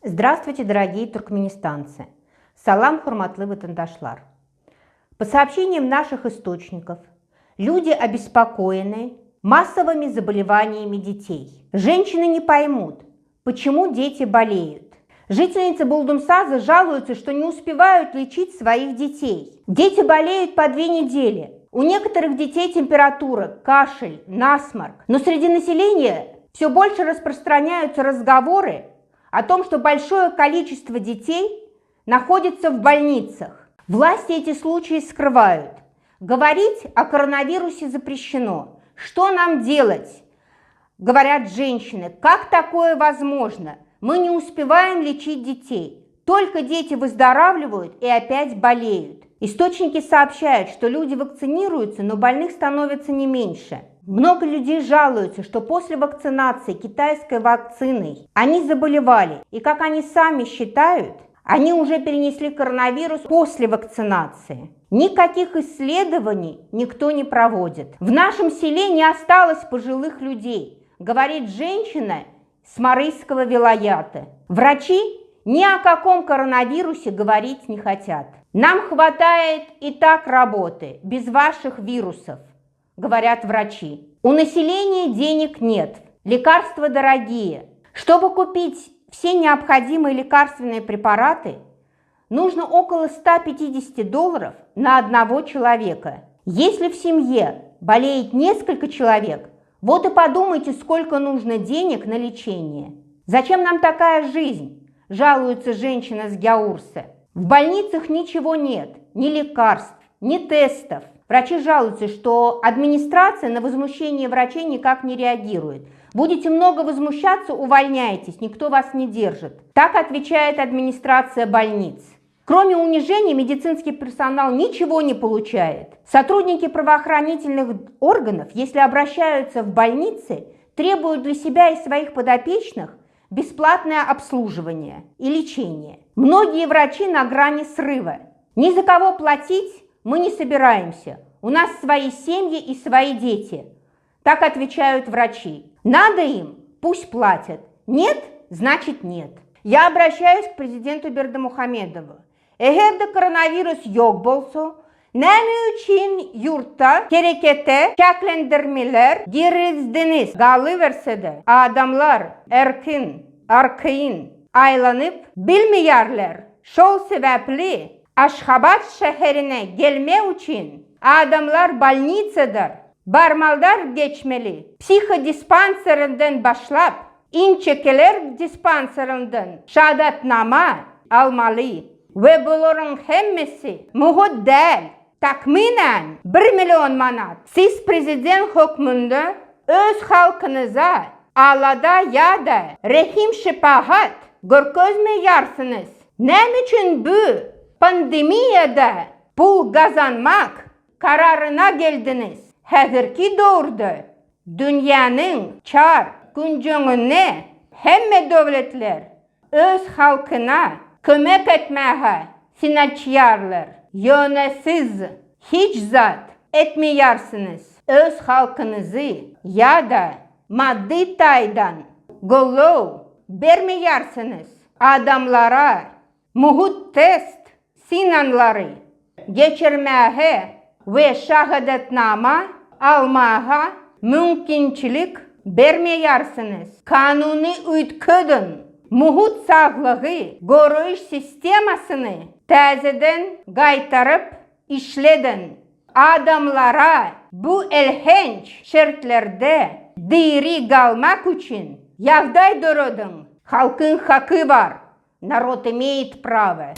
Здравствуйте, дорогие туркменистанцы! Салам, хурматлы ватандашлар! По сообщениям наших источников, люди обеспокоены массовыми заболеваниями детей. Женщины не поймут, почему дети болеют. Жительницы Булдумсаза жалуются, что не успевают лечить своих детей. Дети болеют по 2 недели. У некоторых детей температура, кашель, насморк. Но среди населения все больше распространяются разговоры о том, что большое количество детей находится в больницах. Власти эти случаи скрывают. Говорить о коронавирусе запрещено. Что нам делать? Говорят женщины. Как такое возможно? Мы не успеваем лечить детей. Только дети выздоравливают и опять болеют. Источники сообщают, что люди вакцинируются, но больных становится не меньше. Много людей жалуются, что после вакцинации китайской вакциной они заболевали. И как они сами считают, они уже перенесли коронавирус после вакцинации. Никаких исследований никто не проводит. В нашем селе не осталось пожилых людей, говорит женщина с Марийского вилаята. Врачи ни о каком коронавирусе говорить не хотят. Нам хватает и так работы, без ваших вирусов, говорят врачи. У населения денег нет, лекарства дорогие. Чтобы купить все необходимые лекарственные препараты, нужно около $150 на одного человека. Если в семье болеет несколько человек, вот и подумайте, сколько нужно денег на лечение. Зачем нам такая жизнь? Жалуется женщина с Гяурса. В больницах ничего нет, ни лекарств, ни тестов. Врачи жалуются, что администрация на возмущение врачей никак не реагирует. Будете много возмущаться, увольняйтесь, никто вас не держит. Так отвечает администрация больниц. Кроме унижения, медицинский персонал ничего не получает. Сотрудники правоохранительных органов, если обращаются в больницы, требуют для себя и своих подопечных бесплатное обслуживание и лечение. Многие врачи на грани срыва. Ни за кого платить мы не собираемся. У нас свои семьи и свои дети. Так отвечают врачи. Надо им, пусть платят. Нет, значит нет. Я обращаюсь к президенту Бердымухамедову. Эгерде коронавирус yok bolsa, nemi üçün yurtta harekete şeklendirmeler girizdiniz. Galıverse de adamlar arkayın aylanıp bilmiyorlar. Şol sebepli Aşhabat şehrine gelme için adamlar больницаdır. Barmallar geçmeli. Psihodispanserinden başlap inçekeler dispanserinden şahatname almalı. Ve bunların hemmesi muhaddel takminen 1 milyon manat. Siz prezident hükmünde öz halkınıza alada ya da rehim şefaat görkezmeyarsınız. Ne için bu pandemiyada pul kazanmak kararına geldiniz? Hazırki doğruda dünyanın çar güncüne hemme devletler öz halkına kömek etmeye sinatçıyarlar. Yöne siz hiç zat etmiyorsunuz. Öz halkınızı ya da maddi taydan golov vermiyorsunuz. Adamlara muhut test sinanları geçirmeye ve şahadetname almaya mümkünçülük vermiyorsunuz. Kanuni uytkudun. Muhut sağlığı görüş sistemasını tezeden gaytarıp işledin. Adamlara bu ilginç şartlarda diri kalmak için yağday durudun. Halkın hakkı var. Народ имеет право.